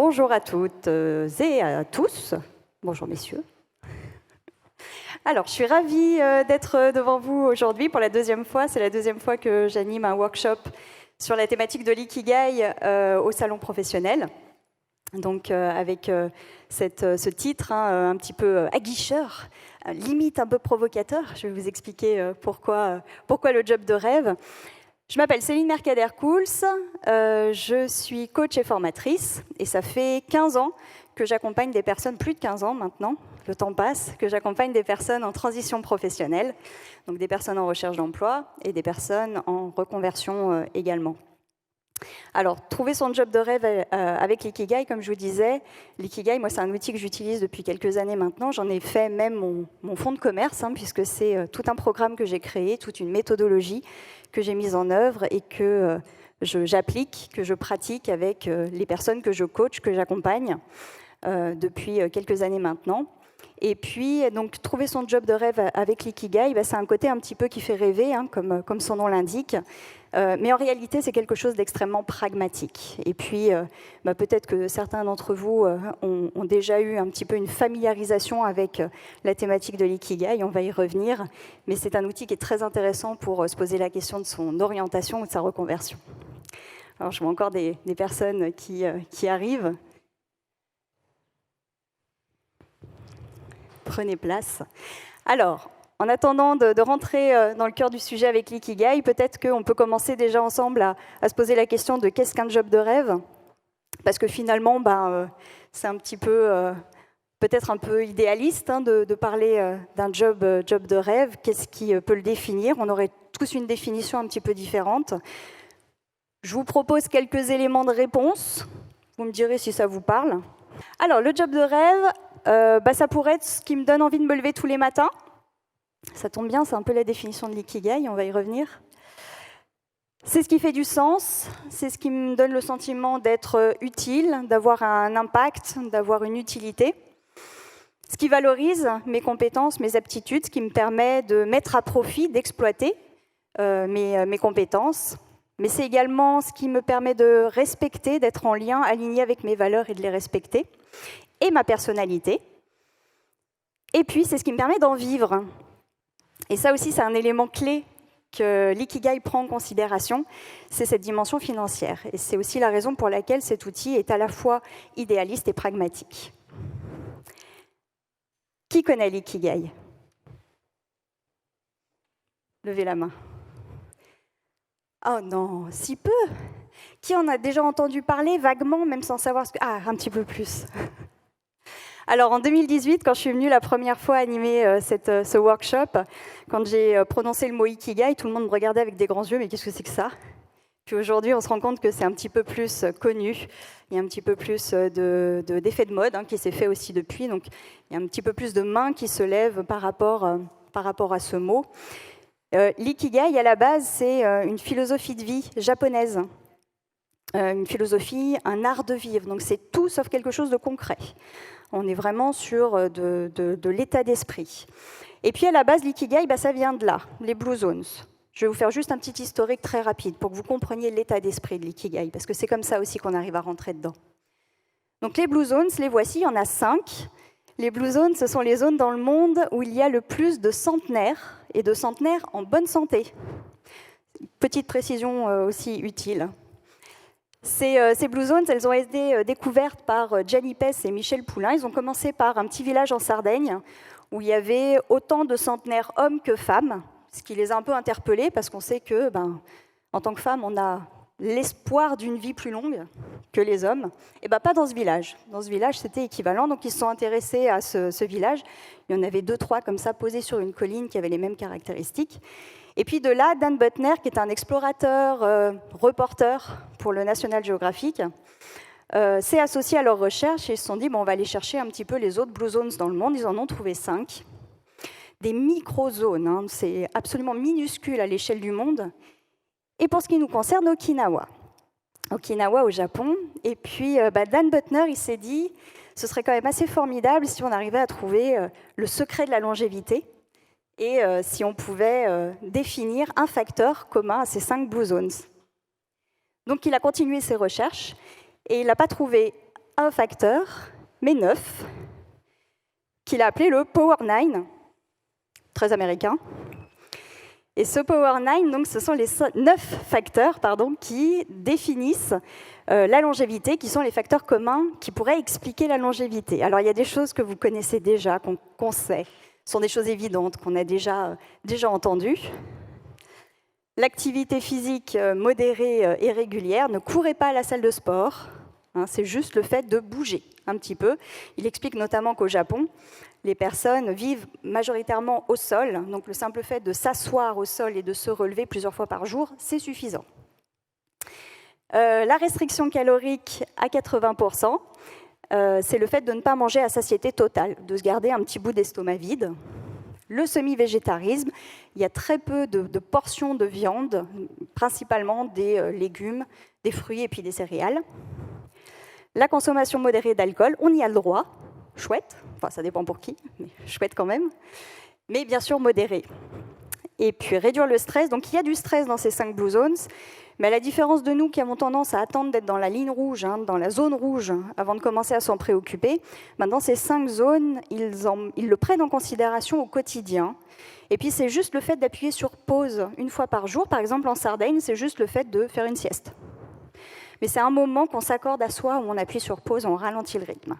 Bonjour à toutes et à tous. Bonjour messieurs. Alors, je suis ravie d'être devant vous aujourd'hui pour la deuxième fois. C'est la deuxième fois que j'anime un workshop sur la thématique de l'ikigai au salon professionnel. Donc, avec ce titre un petit peu aguicheur, limite un peu provocateur. Je vais vous expliquer pourquoi le job de rêve. Je m'appelle Céline Mercader-Couls, je suis coach et formatrice et ça fait 15 ans que j'accompagne des personnes, plus de 15 ans maintenant, le temps passe, que j'accompagne des personnes en transition professionnelle, donc des personnes en recherche d'emploi et des personnes en reconversion également. Alors, trouver son job de rêve avec l'ikigai, comme je vous disais, l'ikigai, moi, c'est un outil que j'utilise depuis quelques années maintenant. J'en ai fait même mon fonds de commerce, puisque c'est tout un programme que j'ai créé, toute une méthodologie que j'ai mise en œuvre et que j'applique, que je pratique avec les personnes que je coach, que j'accompagne depuis quelques années maintenant. Et puis, donc, trouver son job de rêve avec l'ikigai, c'est un côté un petit peu qui fait rêver, comme son nom l'indique. Mais en réalité, c'est quelque chose d'extrêmement pragmatique. Et puis, peut-être que certains d'entre vous ont déjà eu un petit peu une familiarisation avec la thématique de l'ikigai, on va y revenir. Mais c'est un outil qui est très intéressant pour se poser la question de son orientation ou de sa reconversion. Alors, je vois encore des personnes qui arrivent. Prenez place. Alors, en attendant de rentrer dans le cœur du sujet avec l'ikigai, peut-être qu'on peut commencer déjà ensemble à se poser la question de qu'est-ce qu'un job de rêve ? Parce que finalement, c'est un petit peu, peut-être un peu idéaliste de parler d'un job de rêve. Qu'est-ce qui peut le définir ? On aurait tous une définition un petit peu différente. Je vous propose quelques éléments de réponse. Vous me direz si ça vous parle. Alors, le job de rêve, ça pourrait être ce qui me donne envie de me lever tous les matins. Ça tombe bien, c'est un peu la définition de l'ikigai, on va y revenir. C'est ce qui fait du sens, c'est ce qui me donne le sentiment d'être utile, d'avoir un impact, d'avoir une utilité. Ce qui valorise mes compétences, mes aptitudes, ce qui me permet de mettre à profit, d'exploiter mes compétences. Mais c'est également ce qui me permet de respecter, d'être en lien, aligné avec mes valeurs et de les respecter. Et ma personnalité. Et puis, c'est ce qui me permet d'en vivre. Et ça aussi, c'est un élément clé que l'ikigai prend en considération, c'est cette dimension financière. Et c'est aussi la raison pour laquelle cet outil est à la fois idéaliste et pragmatique. Qui connaît l'ikigai ? Levez la main. Oh non, si peu. Qui en a déjà entendu parler vaguement, même sans savoir ce que... Ah, un petit peu plus. Alors, en 2018, quand je suis venue la première fois animer ce workshop, quand j'ai prononcé le mot ikigai, tout le monde me regardait avec des grands yeux, mais qu'est-ce que c'est que ça ? Puis aujourd'hui, on se rend compte que c'est un petit peu plus connu, il y a un petit peu plus d'effet de mode qui s'est fait aussi depuis, donc il y a un petit peu plus de mains qui se lèvent par rapport à ce mot. L'ikigai, à la base, c'est une philosophie de vie japonaise. Une philosophie, un art de vivre, donc c'est tout sauf quelque chose de concret. On est vraiment sur de l'état d'esprit. Et puis à la base, l'ikigai, ça vient de là, les Blue Zones. Je vais vous faire juste un petit historique très rapide pour que vous compreniez l'état d'esprit de l'ikigai, parce que c'est comme ça aussi qu'on arrive à rentrer dedans. Donc les Blue Zones, les voici, il y en a 5. Les Blue Zones, ce sont les zones dans le monde où il y a le plus de centenaires, et de centenaires en bonne santé. Petite précision aussi utile. Ces Blue Zones, elles ont été découvertes par Gianni Pes et Michel Poulain. Ils ont commencé par un petit village en Sardaigne où il y avait autant de centenaires hommes que femmes, ce qui les a un peu interpellés parce qu'on sait que, en tant que femme, on a l'espoir d'une vie plus longue que les hommes. Et pas dans ce village. Dans ce village, c'était équivalent. Donc ils se sont intéressés à ce village. Il y en avait 2-3 comme ça, posés sur une colline qui avaient les mêmes caractéristiques. Et puis de là, Dan Buettner, qui est un explorateur, reporter pour le National Geographic, s'est associé à leurs recherches et ils se sont dit, on va aller chercher un petit peu les autres Blue Zones dans le monde. Ils en ont trouvé 5. Des micro-zones, c'est absolument minuscule à l'échelle du monde. Et pour ce qui nous concerne, Okinawa. Okinawa au Japon. Et puis Dan Buettner, il s'est dit, ce serait quand même assez formidable si on arrivait à trouver le secret de la longévité. Et si on pouvait définir un facteur commun à ces 5 Blue Zones. Donc il a continué ses recherches et il n'a pas trouvé un facteur, mais 9, qu'il a appelé le Power 9, très américain. Et ce Power 9, donc, ce sont les 9 facteurs qui définissent la longévité, qui sont les facteurs communs qui pourraient expliquer la longévité. Alors, il y a des choses que vous connaissez déjà, qu'on sait, ce sont des choses évidentes, qu'on a déjà entendues. L'activité physique modérée et régulière, ne courez pas à la salle de sport, c'est juste le fait de bouger un petit peu. Il explique notamment qu'au Japon, les personnes vivent majoritairement au sol, donc le simple fait de s'asseoir au sol et de se relever plusieurs fois par jour, c'est suffisant. La restriction calorique à 80%, c'est le fait de ne pas manger à satiété totale, de se garder un petit bout d'estomac vide. Le semi-végétarisme, il y a très peu de portions de viande, principalement des légumes, des fruits et puis des céréales. La consommation modérée d'alcool, on y a le droit, chouette, enfin ça dépend pour qui, mais chouette quand même, mais bien sûr modéré. Et puis réduire le stress, donc il y a du stress dans ces 5 Blue Zones, mais à la différence de nous qui avons tendance à attendre d'être dans la ligne rouge, dans la zone rouge, avant de commencer à s'en préoccuper, maintenant ces 5 zones, ils le prennent en considération au quotidien. Et puis c'est juste le fait d'appuyer sur pause une fois par jour, par exemple en Sardaigne, c'est juste le fait de faire une sieste. Mais c'est un moment qu'on s'accorde à soi, où on appuie sur pause, on ralentit le rythme.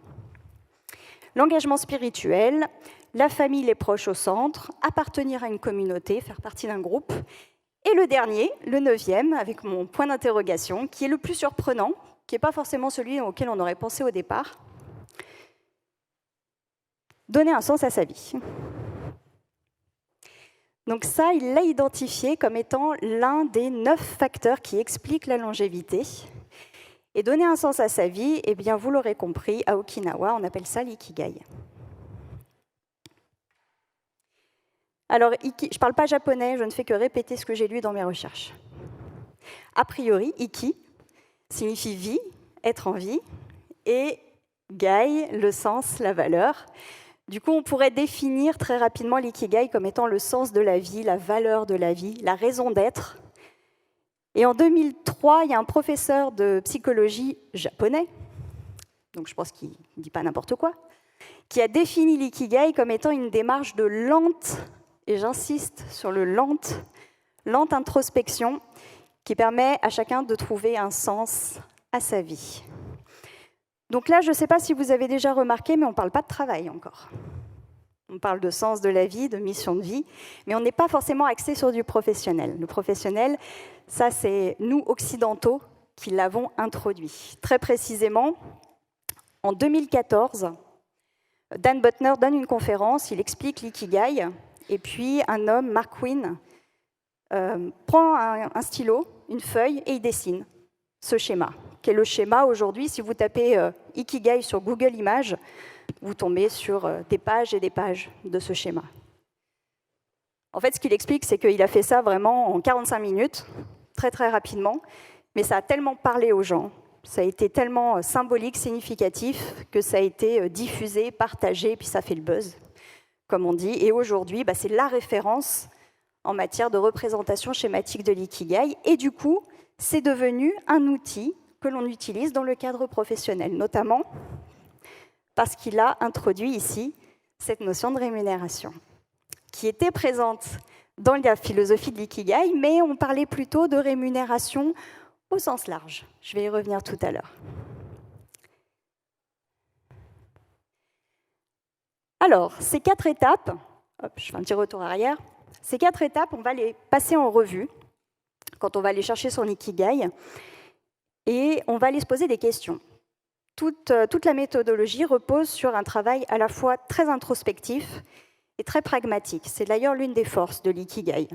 L'engagement spirituel, la famille, les proches au centre, appartenir à une communauté, faire partie d'un groupe. Et le dernier, le 9e, avec mon point d'interrogation, qui est le plus surprenant, qui n'est pas forcément celui auquel on aurait pensé au départ. Donner un sens à sa vie. Donc ça, il l'a identifié comme étant l'un des 9 facteurs qui expliquent la longévité. Et donner un sens à sa vie, eh bien, vous l'aurez compris, à Okinawa, on appelle ça l'ikigai. Alors, je ne parle pas japonais, je ne fais que répéter ce que j'ai lu dans mes recherches. A priori, iki signifie vie, être en vie, et gai, le sens, la valeur. Du coup, on pourrait définir très rapidement l'ikigai comme étant le sens de la vie, la valeur de la vie, la raison d'être. Et en 2003, il y a un professeur de psychologie japonais, donc je pense qu'il ne dit pas n'importe quoi, qui a défini l'ikigai comme étant une démarche de lente, et j'insiste sur le lente introspection qui permet à chacun de trouver un sens à sa vie. Donc là, je ne sais pas si vous avez déjà remarqué, mais on ne parle pas de travail encore. On parle de sens de la vie, de mission de vie, mais on n'est pas forcément axé sur du professionnel. Le professionnel, ça c'est nous, occidentaux, qui l'avons introduit. Très précisément, en 2014, Dan Buettner donne une conférence, il explique l'ikigai, et puis un homme, Mark Wynne, prend un stylo, une feuille, et il dessine ce schéma, qui est le schéma aujourd'hui, si vous tapez ikigai sur Google Images, vous tombez sur des pages et des pages de ce schéma. En fait, ce qu'il explique, c'est qu'il a fait ça vraiment en 45 minutes, très très rapidement, mais ça a tellement parlé aux gens, ça a été tellement symbolique, significatif, que ça a été diffusé, partagé, puis ça fait le buzz, comme on dit. Et aujourd'hui, c'est la référence en matière de représentation schématique de l'ikigai, et du coup, c'est devenu un outil que l'on utilise dans le cadre professionnel, notamment parce qu'il a introduit ici cette notion de rémunération, qui était présente dans la philosophie de l'ikigai, mais on parlait plutôt de rémunération au sens large. Je vais y revenir tout à l'heure. Alors, ces 4 étapes, je fais un petit retour arrière, ces 4 étapes, on va les passer en revue quand on va aller chercher son ikigai, et on va aller se poser des questions. Toute la méthodologie repose sur un travail à la fois très introspectif et très pragmatique. C'est d'ailleurs l'une des forces de l'ikigai.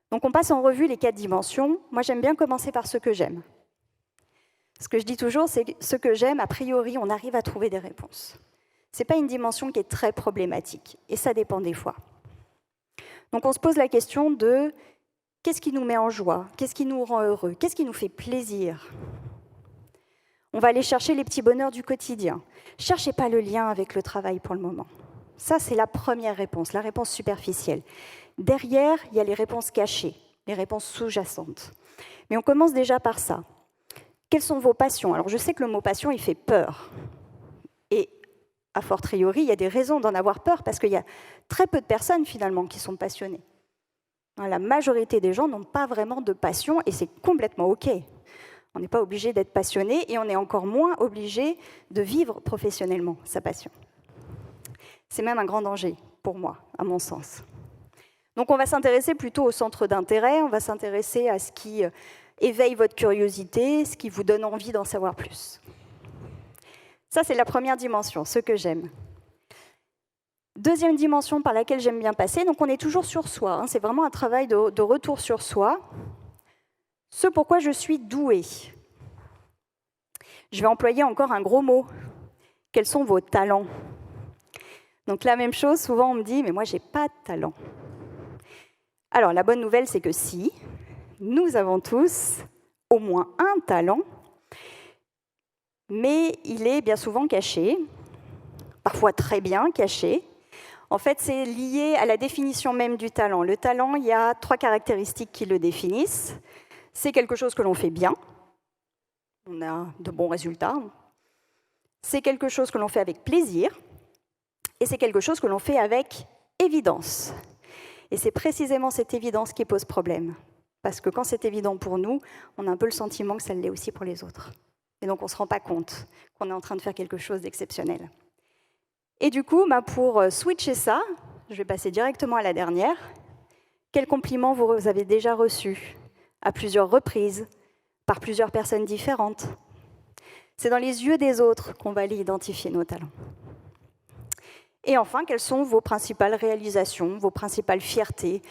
Donc on passe en revue les 4 dimensions. Moi, j'aime bien commencer par ce que j'aime. Ce que je dis toujours, c'est que ce que j'aime, a priori, on arrive à trouver des réponses. Ce n'est pas une dimension qui est très problématique, et ça dépend des fois. Donc on se pose la question de qu'est-ce qui nous met en joie, qu'est-ce qui nous rend heureux, qu'est-ce qui nous fait plaisir. On va aller chercher les petits bonheurs du quotidien. Cherchez pas le lien avec le travail pour le moment. Ça, c'est la première réponse, la réponse superficielle. Derrière, il y a les réponses cachées, les réponses sous-jacentes. Mais on commence déjà par ça. Quelles sont vos passions? Alors je sais que le mot passion, il fait peur. Et a fortiori, il y a des raisons d'en avoir peur parce qu'il y a très peu de personnes finalement qui sont passionnées. La majorité des gens n'ont pas vraiment de passion et c'est complètement OK. On n'est pas obligé d'être passionné et on est encore moins obligé de vivre professionnellement sa passion. C'est même un grand danger pour moi, à mon sens. Donc on va s'intéresser plutôt au centre d'intérêt, on va s'intéresser à ce qui éveille votre curiosité, ce qui vous donne envie d'en savoir plus. Ça, c'est la première dimension, ce que j'aime. Deuxième dimension par laquelle j'aime bien passer, donc on est toujours sur soi, hein, c'est vraiment un travail de retour sur soi. Ce pourquoi je suis douée. Je vais employer encore un gros mot. Quels sont vos talents? Donc la même chose, souvent on me dit, mais moi j'ai pas de talent. Alors la bonne nouvelle, c'est que si, nous avons tous au moins un talent, mais il est bien souvent caché, parfois très bien caché. En fait, c'est lié à la définition même du talent. Le talent, il y a 3 caractéristiques qui le définissent. C'est quelque chose que l'on fait bien, on a de bons résultats. C'est quelque chose que l'on fait avec plaisir, et c'est quelque chose que l'on fait avec évidence. Et c'est précisément cette évidence qui pose problème. Parce que quand c'est évident pour nous, on a un peu le sentiment que ça l'est aussi pour les autres. Et donc on ne se rend pas compte qu'on est en train de faire quelque chose d'exceptionnel. Et du coup, pour switcher ça, je vais passer directement à la dernière. Quels compliments vous avez déjà reçus à plusieurs reprises, par plusieurs personnes différentes? C'est dans les yeux des autres qu'on va aller identifier nos talents. Et enfin, quelles sont vos principales réalisations, vos principales fiertés?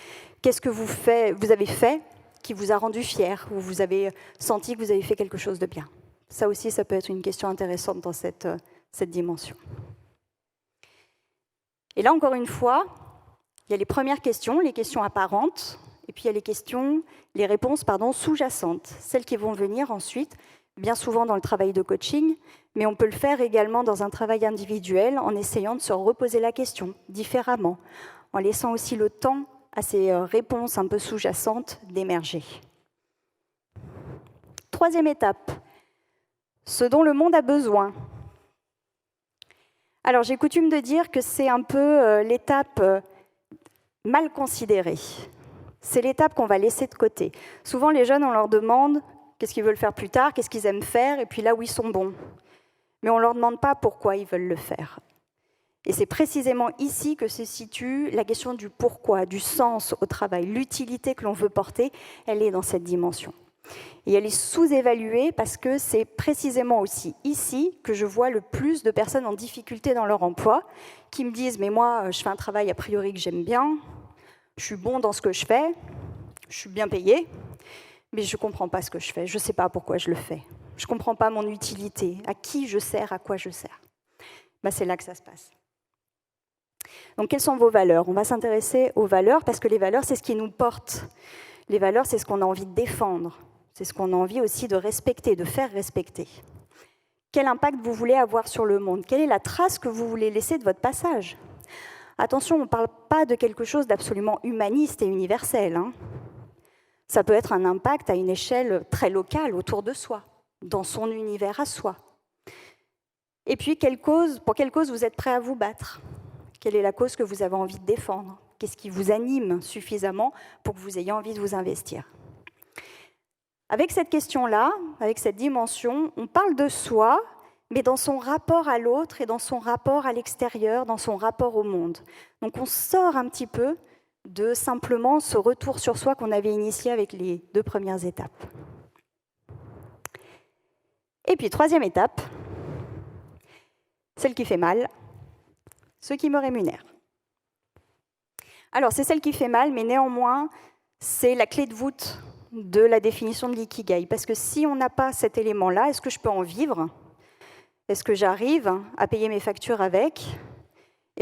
Qu'est-ce que vous avez fait qui vous a rendu fier, ou vous avez senti que vous avez fait quelque chose de bien? Ça aussi, ça peut être une question intéressante dans cette dimension. Et là, encore une fois, il y a les premières questions, les questions apparentes, et puis il y a les réponses sous-jacentes, celles qui vont venir ensuite, bien souvent dans le travail de coaching, mais on peut le faire également dans un travail individuel en essayant de se reposer la question différemment, en laissant aussi le temps à ces réponses un peu sous-jacentes d'émerger. Troisième étape, ce dont le monde a besoin. Alors j'ai coutume de dire que c'est un peu l'étape mal considérée. C'est l'étape qu'on va laisser de côté. Souvent les jeunes, on leur demande qu'est-ce qu'ils veulent faire plus tard, qu'est-ce qu'ils aiment faire, et puis là où ils sont bons. Mais on ne leur demande pas pourquoi ils veulent le faire. Et c'est précisément ici que se situe la question du pourquoi, du sens au travail. L'utilité que l'on veut porter, elle est dans cette dimension. Et elle est sous-évaluée parce que c'est précisément aussi ici que je vois le plus de personnes en difficulté dans leur emploi qui me disent « mais moi, je fais un travail a priori que j'aime bien, je suis bon dans ce que je fais, je suis bien payé, mais je ne comprends pas ce que je fais, je ne sais pas pourquoi je le fais, je ne comprends pas mon utilité, à qui je sers, à quoi je sers. » C'est là que ça se passe. Donc, quelles sont vos valeurs? On va s'intéresser aux valeurs parce que les valeurs, c'est ce qui nous porte. Les valeurs, c'est ce qu'on a envie de défendre. C'est ce qu'on a envie aussi de respecter, de faire respecter. Quel impact vous voulez avoir sur le monde? Quelle est la trace que vous voulez laisser de votre passage? Attention, on ne parle pas de quelque chose d'absolument humaniste et universel. Ça peut être un impact à une échelle très locale, autour de soi, dans son univers à soi. Et puis, pour quelle cause vous êtes prêt à vous battre? Quelle est la cause que vous avez envie de défendre? Qu'est-ce qui vous anime suffisamment pour que vous ayez envie de vous investir? Avec cette question-là, avec cette dimension, on parle de soi, mais dans son rapport à l'autre et dans son rapport à l'extérieur, dans son rapport au monde. Donc on sort un petit peu de simplement ce retour sur soi qu'on avait initié avec les 2 premières étapes. Et puis, troisième étape, celle qui fait mal, ce qui me rémunère. Alors, c'est celle qui fait mal, mais néanmoins, c'est la clé de voûte de la définition de l'ikigai. Parce que si on n'a pas cet élément-là, est-ce que je peux en vivre? Est-ce que j'arrive à payer mes factures avec?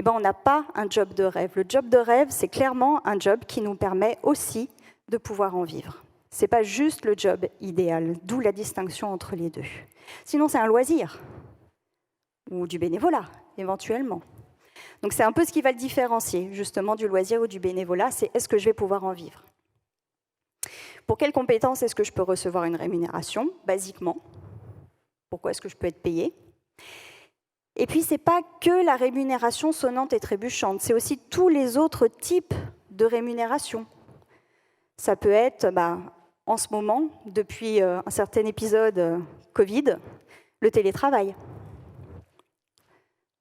On n'a pas un job de rêve. Le job de rêve, c'est clairement un job qui nous permet aussi de pouvoir en vivre. Ce n'est pas juste le job idéal, d'où la distinction entre les deux. Sinon, c'est un loisir ou du bénévolat, éventuellement. Donc c'est un peu ce qui va le différencier, justement, du loisir ou du bénévolat, c'est est-ce que je vais pouvoir en vivre? Pour quelles compétences est-ce que je peux recevoir une rémunération, basiquement? Pourquoi est-ce que je peux être payé? Et puis, ce n'est pas que la rémunération sonnante et trébuchante, c'est aussi tous les autres types de rémunération. Ça peut être, en ce moment, depuis un certain épisode Covid, le télétravail.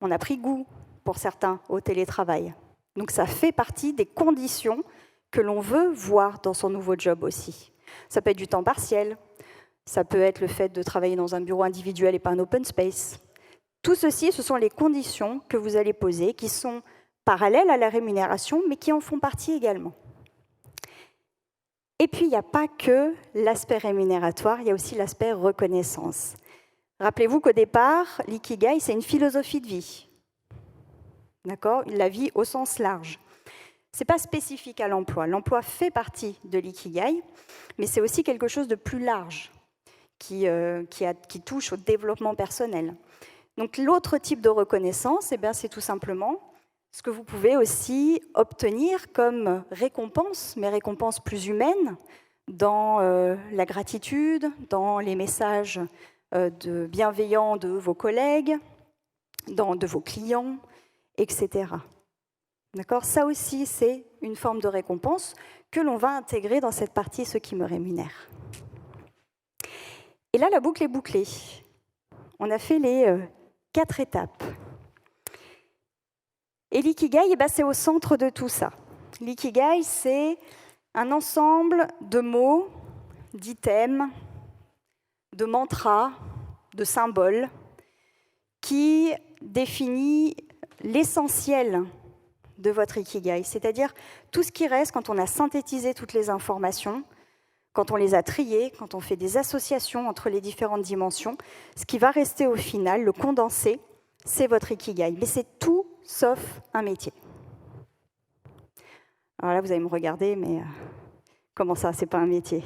On a pris goût, pour certains, au télétravail. Donc ça fait partie des conditions que l'on veut voir dans son nouveau job aussi. Ça peut être du temps partiel, ça peut être le fait de travailler dans un bureau individuel et pas un open space. Tout ceci, ce sont les conditions que vous allez poser, qui sont parallèles à la rémunération, mais qui en font partie également. Et puis, il n'y a pas que l'aspect rémunératoire, il y a aussi l'aspect reconnaissance. Rappelez-vous qu'au départ, l'ikigai, c'est une philosophie de vie. D'accord? La vie au sens large. Ce n'est pas spécifique à l'emploi. L'emploi fait partie de l'ikigai, mais c'est aussi quelque chose de plus large qui touche au développement personnel. Donc l'autre type de reconnaissance, c'est tout simplement ce que vous pouvez aussi obtenir comme récompense, mais récompense plus humaine, dans la gratitude, dans les messages bienveillants de vos collègues, de vos clients, etc. D'accord ? Ça aussi, c'est une forme de récompense que l'on va intégrer dans cette partie « ce qui me rémunère ». Et là, la boucle est bouclée. On a fait les 4 étapes. Et l'ikigai, c'est au centre de tout ça. L'ikigai, c'est un ensemble de mots, d'items, de mantras, de symboles, qui définit l'essentiel de votre ikigai, c'est-à-dire tout ce qui reste quand on a synthétisé toutes les informations, quand on les a triées, quand on fait des associations entre les différentes dimensions, ce qui va rester au final, le condensé, c'est votre ikigai. Mais c'est tout sauf un métier. Alors là, vous allez me regarder, mais comment ça, c'est pas un métier?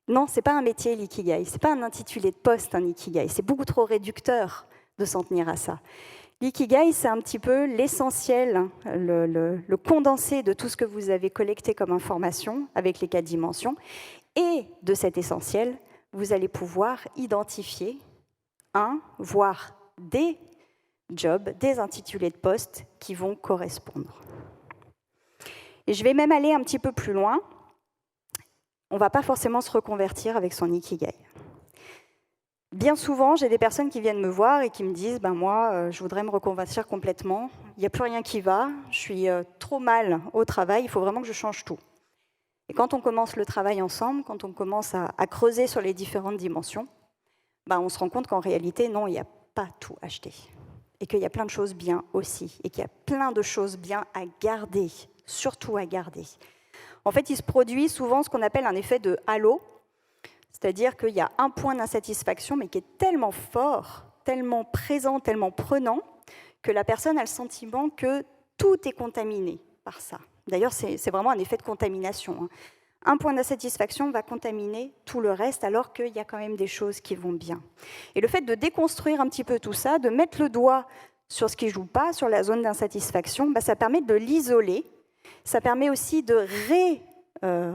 Non, c'est pas un métier, l'ikigai. C'est pas un intitulé de poste, un ikigai. C'est beaucoup trop réducteur de s'en tenir à ça. L'ikigai, c'est un petit peu l'essentiel, le condensé de tout ce que vous avez collecté comme information avec les 4 dimensions. Et de cet essentiel, vous allez pouvoir identifier voire des jobs, des intitulés de poste qui vont correspondre. Et je vais même aller un petit peu plus loin. On ne va pas forcément se reconvertir avec son ikigai. Bien souvent, j'ai des personnes qui viennent me voir et qui me disent moi, je voudrais me reconvertir complètement, il n'y a plus rien qui va, je suis trop mal au travail, il faut vraiment que je change tout. Et quand on commence le travail ensemble, quand on commence à creuser sur les différentes dimensions, on se rend compte qu'en réalité, non, il n'y a pas tout acheté. Et qu'il y a plein de choses bien aussi, et qu'il y a plein de choses bien à garder, surtout à garder. En fait, il se produit souvent ce qu'on appelle un effet de halo, c'est-à-dire qu'il y a un point d'insatisfaction, mais qui est tellement fort, tellement présent, tellement prenant, que la personne a le sentiment que tout est contaminé par ça. D'ailleurs, c'est vraiment un effet de contamination. Un point d'insatisfaction va contaminer tout le reste, alors qu'il y a quand même des choses qui vont bien. Et le fait de déconstruire un petit peu tout ça, de mettre le doigt sur ce qui ne joue pas, sur la zone d'insatisfaction, ça permet de l'isoler. Ça permet aussi de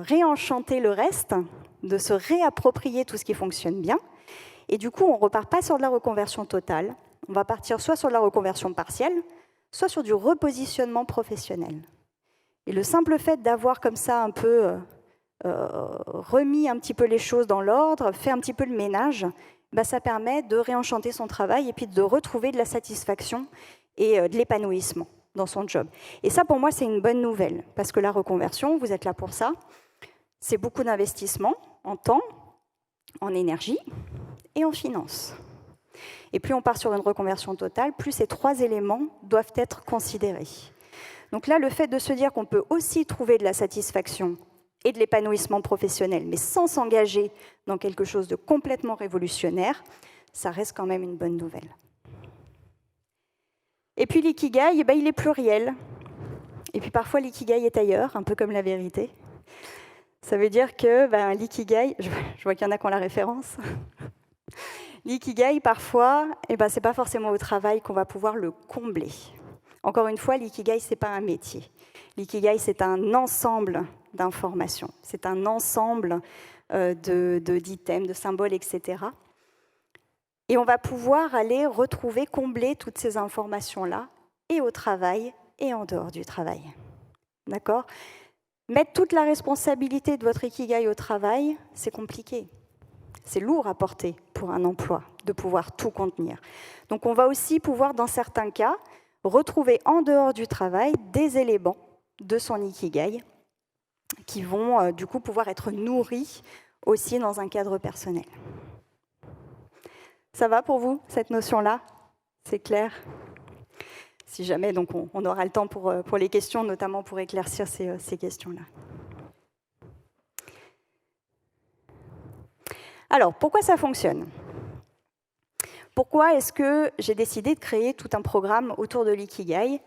réenchanter le reste, de se réapproprier tout ce qui fonctionne bien. Et du coup, on ne repart pas sur de la reconversion totale. On va partir soit sur de la reconversion partielle, soit sur du repositionnement professionnel. Et le simple fait d'avoir comme ça un peu remis un petit peu les choses dans l'ordre, fait un petit peu le ménage, ça permet de réenchanter son travail et puis de retrouver de la satisfaction et de l'épanouissement dans son job. Et ça, pour moi, c'est une bonne nouvelle, parce que la reconversion, vous êtes là pour ça, c'est beaucoup d'investissement en temps, en énergie et en finances. Et plus on part sur une reconversion totale, plus ces 3 éléments doivent être considérés. Donc là, le fait de se dire qu'on peut aussi trouver de la satisfaction et de l'épanouissement professionnel, mais sans s'engager dans quelque chose de complètement révolutionnaire, ça reste quand même une bonne nouvelle. Et puis l'ikigai, il est pluriel. Et puis parfois l'ikigai est ailleurs, un peu comme la vérité. Ça veut dire que l'ikigai, je vois qu'il y en a qui ont la référence, l'ikigai parfois, c'est pas forcément au travail qu'on va pouvoir le combler. Encore une fois, l'ikigai, c'est pas un métier. L'ikigai, c'est un ensemble d'informations, c'est un ensemble d'items, de symboles, etc. Et on va pouvoir aller retrouver, combler toutes ces informations-là, et au travail, et en dehors du travail. D'accord ? Mettre toute la responsabilité de votre ikigai au travail, c'est compliqué. C'est lourd à porter pour un emploi, de pouvoir tout contenir. Donc on va aussi pouvoir, dans certains cas, retrouver en dehors du travail des éléments de son ikigai qui vont du coup pouvoir être nourris aussi dans un cadre personnel. Ça va pour vous, cette notion-là ? C'est clair ? Si jamais, donc on aura le temps pour les questions, notamment pour éclaircir ces questions-là. Alors, pourquoi ça fonctionne ? Pourquoi est-ce que j'ai décidé de créer tout un programme autour de l'ikigai ?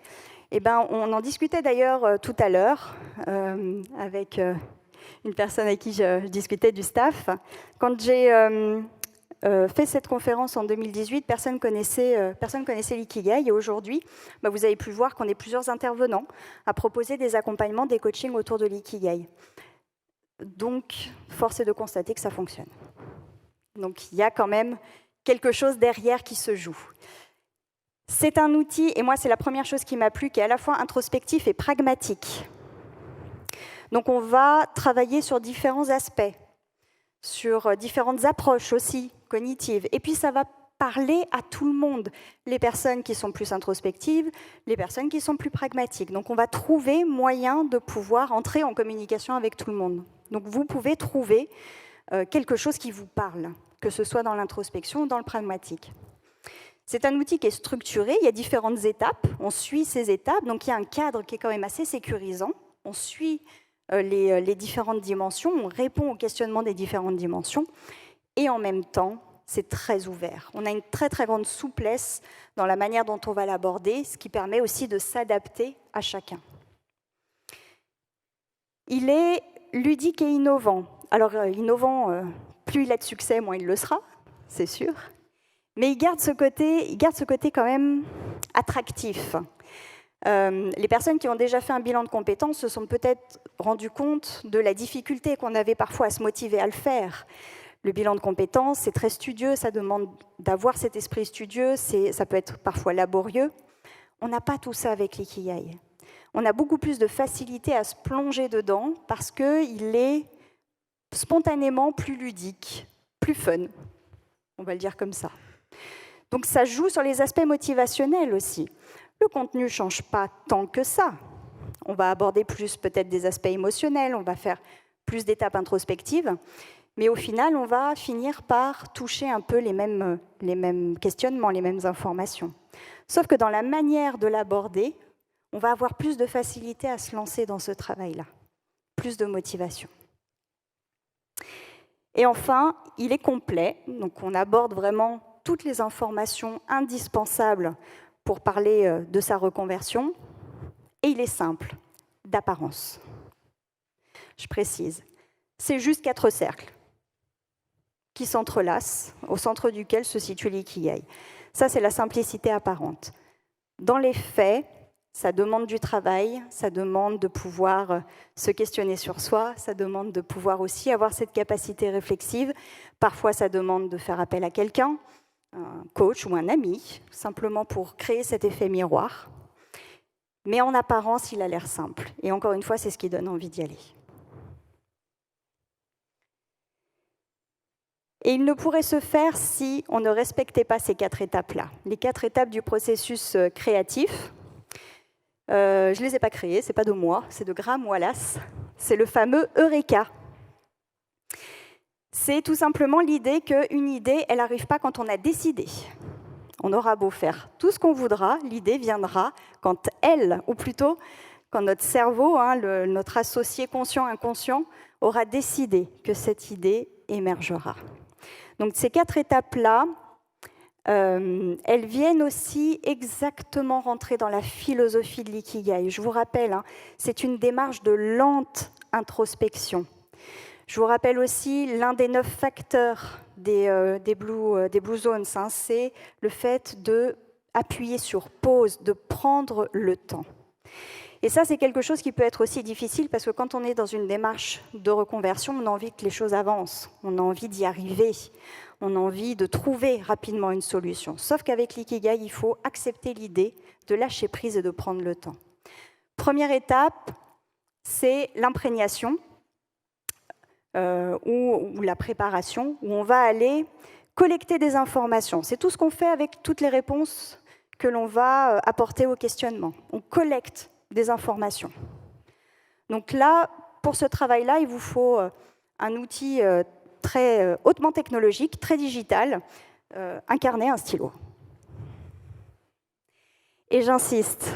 Eh ben, on en discutait d'ailleurs tout à l'heure avec une personne avec qui je discutais du staff. Quand j'ai fait cette conférence en 2018, personne connaissait l'ikigai. Et aujourd'hui, vous avez pu voir qu'on est plusieurs intervenants à proposer des accompagnements, des coachings autour de l'ikigai. Donc, force est de constater que ça fonctionne. Donc, il y a quand même quelque chose derrière qui se joue. C'est un outil, et moi, c'est la première chose qui m'a plu, qui est à la fois introspectif et pragmatique. Donc, on va travailler sur différents aspects, sur différentes approches aussi cognitives. Et puis, ça va parler à tout le monde, les personnes qui sont plus introspectives, les personnes qui sont plus pragmatiques. Donc, on va trouver moyen de pouvoir entrer en communication avec tout le monde. Donc, vous pouvez trouver quelque chose qui vous parle, que ce soit dans l'introspection ou dans le pragmatique. C'est un outil qui est structuré, il y a différentes étapes, on suit ces étapes, donc il y a un cadre qui est quand même assez sécurisant, on suit les différentes dimensions, on répond aux questionnements des différentes dimensions, et en même temps, c'est très ouvert. On a une très très grande souplesse dans la manière dont on va l'aborder, ce qui permet aussi de s'adapter à chacun. Il est ludique et innovant. Alors innovant, plus il a de succès, moins il le sera, c'est sûr. Mais il garde ce côté quand même attractif. Les personnes qui ont déjà fait un bilan de compétences se sont peut-être rendues compte de la difficulté qu'on avait parfois à se motiver à le faire. Le bilan de compétences, c'est très studieux, ça demande d'avoir cet esprit studieux, ça peut être parfois laborieux. On n'a pas tout ça avec l'ikigai. On a beaucoup plus de facilité à se plonger dedans parce qu'il est spontanément plus ludique, plus fun. On va le dire comme ça. Donc ça joue sur les aspects motivationnels aussi. Le contenu ne change pas tant que ça. On va aborder plus peut-être des aspects émotionnels, on va faire plus d'étapes introspectives, mais au final, on va finir par toucher un peu les mêmes questionnements, les mêmes informations. Sauf que dans la manière de l'aborder, on va avoir plus de facilité à se lancer dans ce travail-là, plus de motivation. Et enfin, il est complet, donc on aborde vraiment toutes les informations indispensables pour parler de sa reconversion, et il est simple, d'apparence. Je précise, c'est juste 4 cercles qui s'entrelacent, au centre duquel se situe l'ikigai. Ça, c'est la simplicité apparente. Dans les faits, ça demande du travail, ça demande de pouvoir se questionner sur soi, ça demande de pouvoir aussi avoir cette capacité réflexive. Parfois, ça demande de faire appel à quelqu'un, un coach ou un ami, simplement pour créer cet effet miroir. Mais en apparence, il a l'air simple. Et encore une fois, c'est ce qui donne envie d'y aller. Et il ne pourrait se faire si on ne respectait pas ces 4 étapes-là. Les 4 étapes du processus créatif. Je ne les ai pas créées, ce n'est pas de moi, c'est de Graham Wallace. C'est le fameux Eureka. C'est tout simplement l'idée qu'une idée, elle n'arrive pas quand on a décidé. On aura beau faire tout ce qu'on voudra, l'idée viendra quand elle, ou plutôt quand notre cerveau, notre associé conscient-inconscient, aura décidé que cette idée émergera. Donc ces 4 étapes-là, elles viennent aussi exactement rentrer dans la philosophie de l'ikigai. Je vous rappelle, c'est une démarche de lente introspection. Je vous rappelle aussi l'un des 9 facteurs des Blue Zones, c'est le fait d'appuyer sur pause, de prendre le temps. Et ça, c'est quelque chose qui peut être aussi difficile parce que quand on est dans une démarche de reconversion, on a envie que les choses avancent, on a envie d'y arriver, on a envie de trouver rapidement une solution. Sauf qu'avec l'ikigai, il faut accepter l'idée de lâcher prise et de prendre le temps. Première étape, c'est l'imprégnation ou la préparation, où on va aller collecter des informations. C'est tout ce qu'on fait avec toutes les réponses que l'on va apporter au questionnement. On collecte des informations. Donc là, pour ce travail-là, il vous faut un outil très hautement technologique, très digital, un carnet, un stylo. Et j'insiste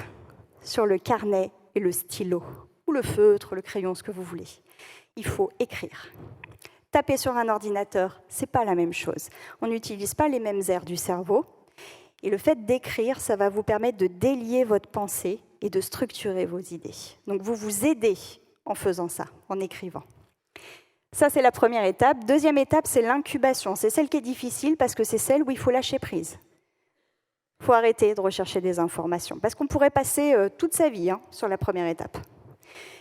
sur le carnet et le stylo, ou le feutre, le crayon, ce que vous voulez. Il faut écrire. Taper sur un ordinateur, ce n'est pas la même chose. On n'utilise pas les mêmes aires du cerveau. Et le fait d'écrire, ça va vous permettre de délier votre pensée et de structurer vos idées. Donc vous vous aidez en faisant ça, en écrivant. Ça, c'est la première étape. Deuxième étape, c'est l'incubation. C'est celle qui est difficile parce que c'est celle où il faut lâcher prise. Il faut arrêter de rechercher des informations. Parce qu'on pourrait passer toute sa vie sur la première étape.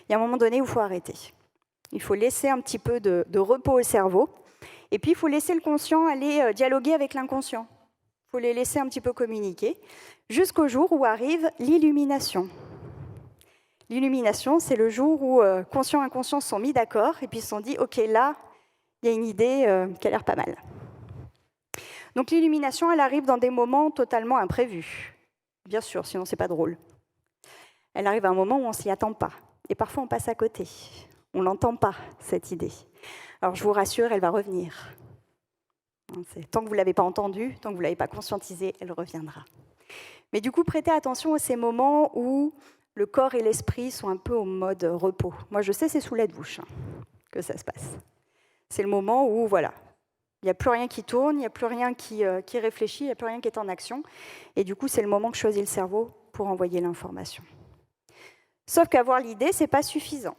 Il y a un moment donné où il faut arrêter. Il faut laisser un petit peu de repos au cerveau. Et puis, il faut laisser le conscient aller dialoguer avec l'inconscient. Il faut les laisser un petit peu communiquer, jusqu'au jour où arrive l'illumination. L'illumination, c'est le jour où conscient et inconscient se sont mis d'accord et puis ils se sont dit « Ok, là, il y a une idée qui a l'air pas mal ». Donc l'illumination, elle arrive dans des moments totalement imprévus. Bien sûr, sinon c'est pas drôle. Elle arrive à un moment où on ne s'y attend pas. Et parfois, on passe à côté. On ne l'entend pas, cette idée. Alors je vous rassure, elle va revenir. Tant que vous ne l'avez pas entendue, tant que vous ne l'avez pas conscientisée, elle reviendra. Mais du coup, prêtez attention à ces moments où le corps et l'esprit sont un peu au mode repos. Moi, je sais, c'est sous la douche que ça se passe. C'est le moment où, voilà, il n'y a plus rien qui tourne, il n'y a plus rien qui réfléchit, il n'y a plus rien qui est en action. Et du coup, c'est le moment que choisit le cerveau pour envoyer l'information. Sauf qu'avoir l'idée, ce n'est pas suffisant.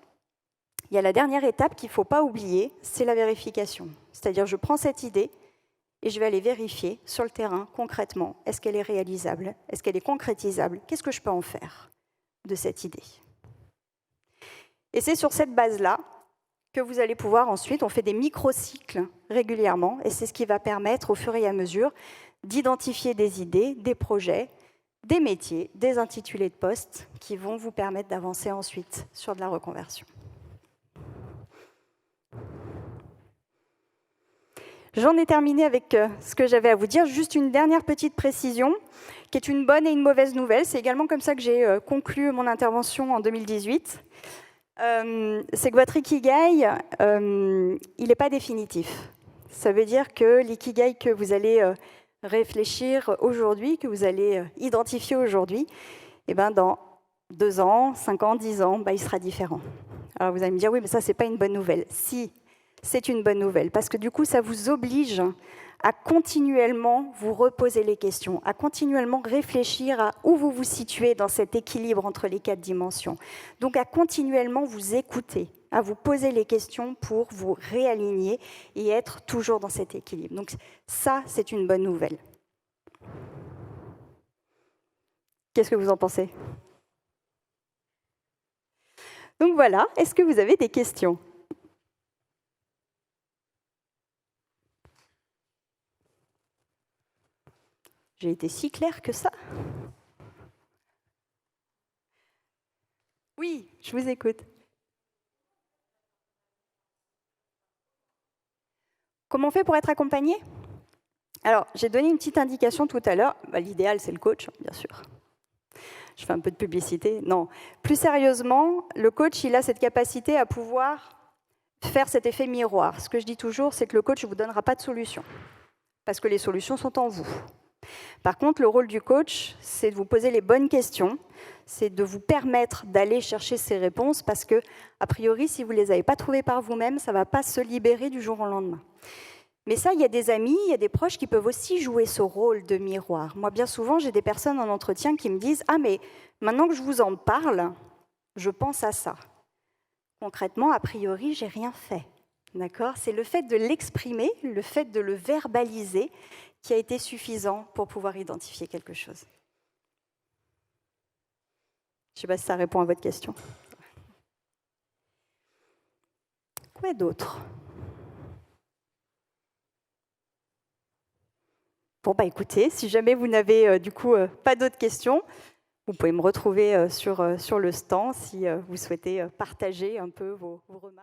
Il y a la dernière étape qu'il ne faut pas oublier, c'est la vérification. C'est-à-dire, je prends cette idée, et je vais aller vérifier sur le terrain, concrètement, est-ce qu'elle est réalisable? Est-ce qu'elle est concrétisable? Qu'est-ce que je peux en faire de cette idée? Et c'est sur cette base-là que vous allez pouvoir ensuite, on fait des microcycles régulièrement, et c'est ce qui va permettre au fur et à mesure d'identifier des idées, des projets, des métiers, des intitulés de poste qui vont vous permettre d'avancer ensuite sur de la reconversion. J'en ai terminé avec ce que j'avais à vous dire. Juste une dernière petite précision, qui est une bonne et une mauvaise nouvelle. C'est également comme ça que j'ai conclu mon intervention en 2018. C'est que votre ikigai, il n'est pas définitif. Ça veut dire que l'ikigai que vous allez réfléchir aujourd'hui, que vous allez identifier aujourd'hui, eh ben dans 2 ans, 5 ans, 10 ans, il sera différent. Alors vous allez me dire, oui, mais ça, ce n'est pas une bonne nouvelle. Si, c'est une bonne nouvelle, parce que du coup, ça vous oblige à continuellement vous reposer les questions, à continuellement réfléchir à où vous vous situez dans cet équilibre entre les 4 dimensions. Donc, à continuellement vous écouter, à vous poser les questions pour vous réaligner et être toujours dans cet équilibre. Donc, ça, c'est une bonne nouvelle. Qu'est-ce que vous en pensez? Donc voilà, est-ce que vous avez des questions ? J'ai été si claire que ça. Oui, je vous écoute. Comment on fait pour être accompagné ? Alors, j'ai donné une petite indication tout à l'heure. L'idéal, c'est le coach, bien sûr. Je fais un peu de publicité. Non, plus sérieusement, le coach, il a cette capacité à pouvoir faire cet effet miroir. Ce que je dis toujours, c'est que le coach ne vous donnera pas de solution, parce que les solutions sont en vous. Par contre, le rôle du coach, c'est de vous poser les bonnes questions, c'est de vous permettre d'aller chercher ces réponses, parce que, a priori, si vous ne les avez pas trouvées par vous-même, ça ne va pas se libérer du jour au lendemain. Mais ça, il y a des amis, il y a des proches qui peuvent aussi jouer ce rôle de miroir. Moi, bien souvent, j'ai des personnes en entretien qui me disent « Ah, mais maintenant que je vous en parle, je pense à ça. » Concrètement, a priori, j'ai rien fait. D'accord ? C'est le fait de l'exprimer, le fait de le verbaliser qui a été suffisant pour pouvoir identifier quelque chose. sais pas si ça répond à votre question. Quoi d'autre? Bon, bah écoutez, si jamais vous n'avez du coup pas d'autres questions, vous pouvez me retrouver sur le stand si vous souhaitez partager un peu vos remarques.